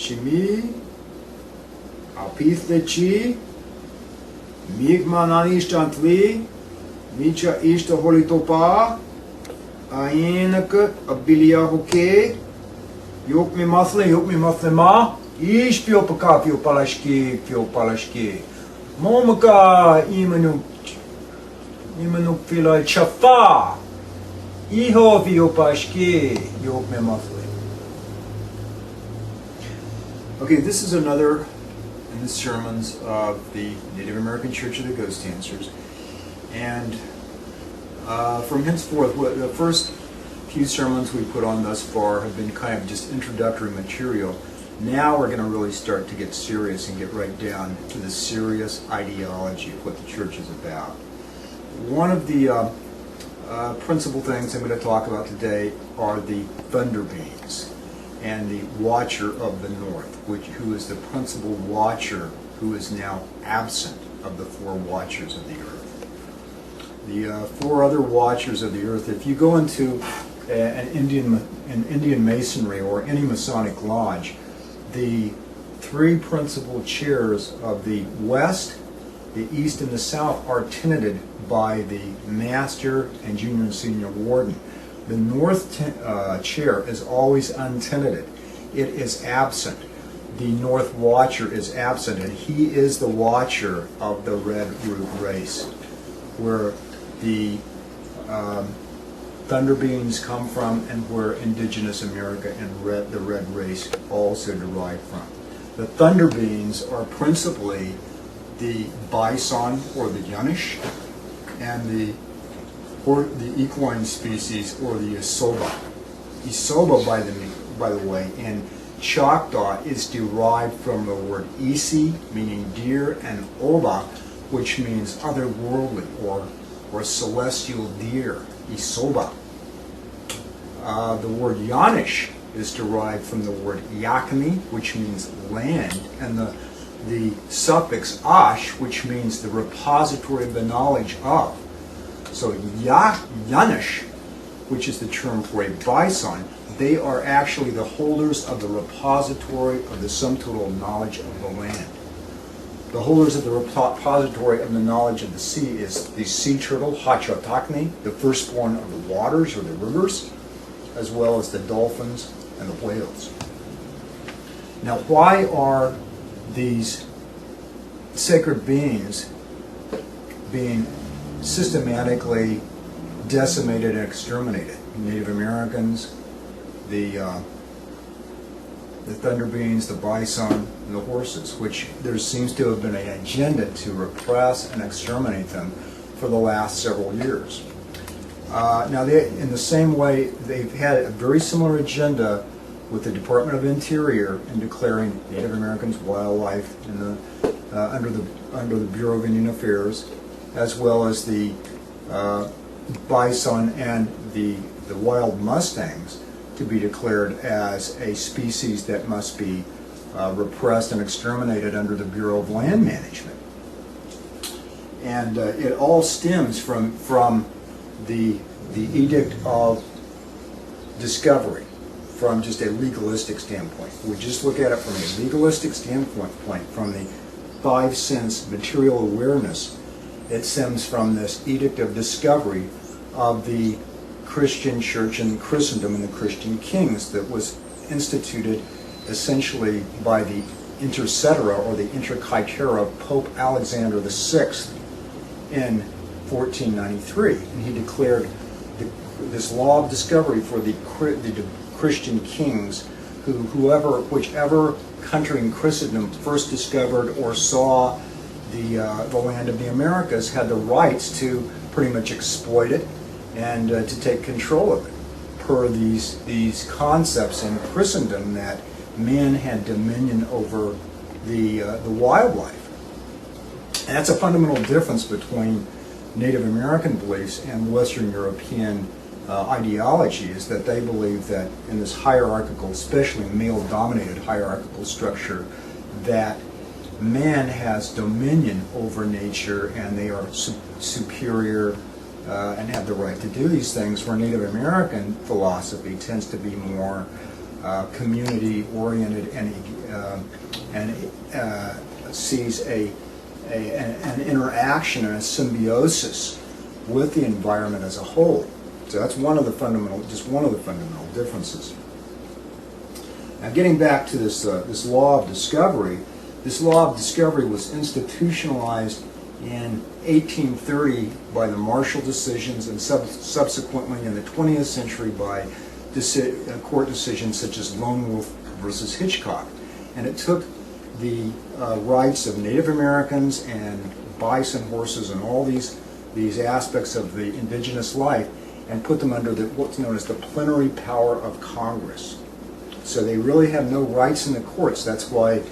Chimi, Apith Lechi, Migman Anistantli, Micha Ishta Holitopa, Ainak, Abilia Hoke, Yok mi masle ma, Ish Piopaka, Piopalashki, Momaka, Imanuk Pila Chafa, Iho Piopashki, Yok mi masle. Okay, this is another in the sermons of the Native American Church of the Ghost Dancers. And from henceforth, the first few sermons we put on thus far have been kind of just introductory material. Now we're going to really start to get serious and get right down to the serious ideology of what the church is about. One of the principal things I'm going to talk about today are the thunder beings and the watcher of the north, who is the principal watcher who is now absent of the four watchers of the earth. The four other watchers of the earth, if you go into an Indian Masonry or any Masonic lodge, the three principal chairs of the west, the east, and the south are tenanted by the master and junior and senior warden. The north chair is always untenanted. It is absent. The north watcher is absent, and he is the watcher of the red root race, where the thunder beings come from and where Indigenous America and the red race also derive from. The thunder beings are principally the bison or the Yunish and the equine species, or the Isoba. Isoba, by the way, in Choctaw is derived from the word Isi, meaning deer, and Oba, which means otherworldly or celestial deer, Isoba. The word Yanish is derived from the word Yakami, which means land, and the suffix ash, which means the repository of the knowledge of. So Yanish, which is the term for a bison, they are actually the holders of the repository of the sum total knowledge of the land. The holders of the repository of the knowledge of the sea is the sea turtle, Hachotakni, the firstborn of the waters or the rivers, as well as the dolphins and the whales. Now, why are these sacred beings being systematically decimated and exterminated? Native Americans, the thunder beings, the bison, and the horses, which there seems to have been an agenda to repress and exterminate them for the last several years. Now, in the same way, they've had a very similar agenda with the Department of Interior in declaring Native Americans wildlife under the Bureau of Indian Affairs, as well as the bison and the wild mustangs to be declared as a species that must be repressed and exterminated under the Bureau of Land Management. And it all stems from the Edict of Discovery, from just a legalistic standpoint. We just look at it from a legalistic standpoint, from the 5 sense material awareness. It stems from this Edict of Discovery of the Christian church and Christendom and the Christian kings that was instituted essentially by the Inter Cetera or the Inter Caetera of Pope Alexander VI in 1493. And he declared this law of discovery for the Christian kings, whichever country in Christendom first discovered or saw the land of the Americas had the rights to pretty much exploit it and to take control of it, per these concepts in Christendom that men had dominion over the wildlife. And that's a fundamental difference between Native American beliefs and Western European ideology, is that they believe that in this hierarchical, especially male-dominated hierarchical structure, that man has dominion over nature and they are superior and have the right to do these things, where Native American philosophy tends to be more community-oriented and sees an interaction and a symbiosis with the environment as a whole. So that's one of the fundamental differences. Now, getting back to this law of discovery, this law of discovery was institutionalized in 1830 by the Marshall decisions, and subsequently in the 20th century by court decisions such as Lone Wolf versus Hitchcock. And it took the rights of Native Americans and bison, horses, and all these aspects of the indigenous life and put them under what's known as the plenary power of Congress. So they really have no rights in the courts. That's why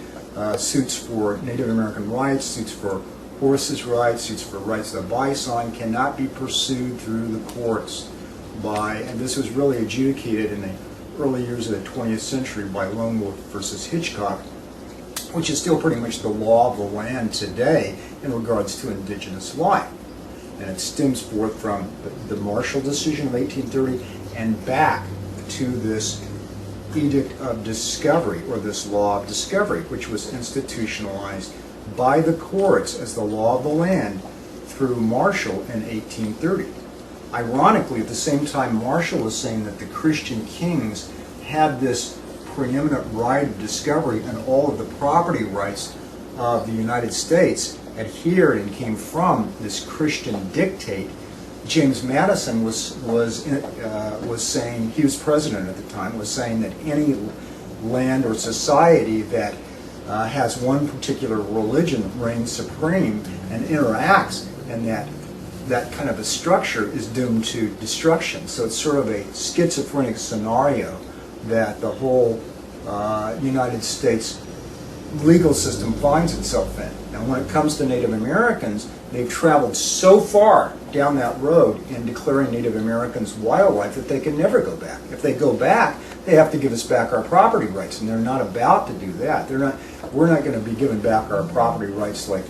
suits for Native American rights, suits for horses' rights, suits for rights of the bison cannot be pursued through the courts and this was really adjudicated in the early years of the 20th century by Lone Wolf versus Hitchcock, which is still pretty much the law of the land today in regards to indigenous life. And it stems forth from the Marshall decision of 1830 and back to this Edict of Discovery, or this law of discovery, which was institutionalized by the courts as the law of the land through Marshall in 1830. Ironically, at the same time, Marshall was saying that the Christian kings had this preeminent right of discovery, and all of the property rights of the United States adhered and came from this Christian dictate. James Madison was saying, he was president at the time, was saying that any land or society that has one particular religion reigns supreme and interacts, and that kind of a structure is doomed to destruction. So it's sort of a schizophrenic scenario that the whole United States legal system finds itself in. Now, when it comes to Native Americans, they've traveled so far down that road in declaring Native Americans wildlife that they can never go back. If they go back, they have to give us back our property rights, and they're not about to do that. We're not going to be giving back our property rights like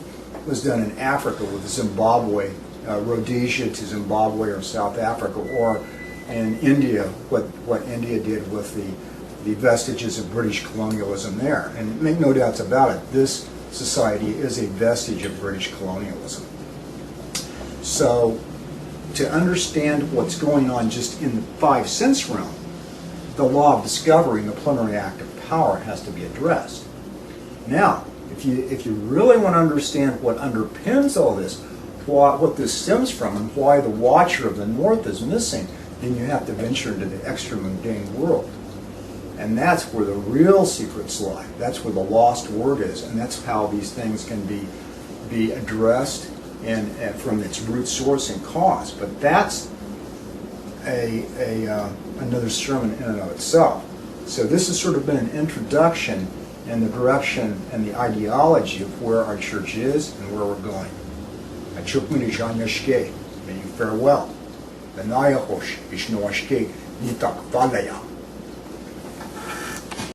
was done in Africa with Zimbabwe, Rhodesia to Zimbabwe or South Africa, or in India, what India did with the vestiges of British colonialism there. And make no doubts about it, this society is a vestige of British colonialism. So to understand what's going on just in the 5 sense realm, the law of discovery and the plenary act of power has to be addressed. Now, if you really want to understand what underpins all this, what this stems from, and why the Watcher of the North is missing, then you have to venture into the extra-mundane world. And that's where the real secrets lie. That's where the lost word is, and that's how these things can be addressed and from its root source and cause. But that's another sermon in and of itself. So this has sort of been an introduction in the direction and the ideology of where our church is and where we're going. May you farewell.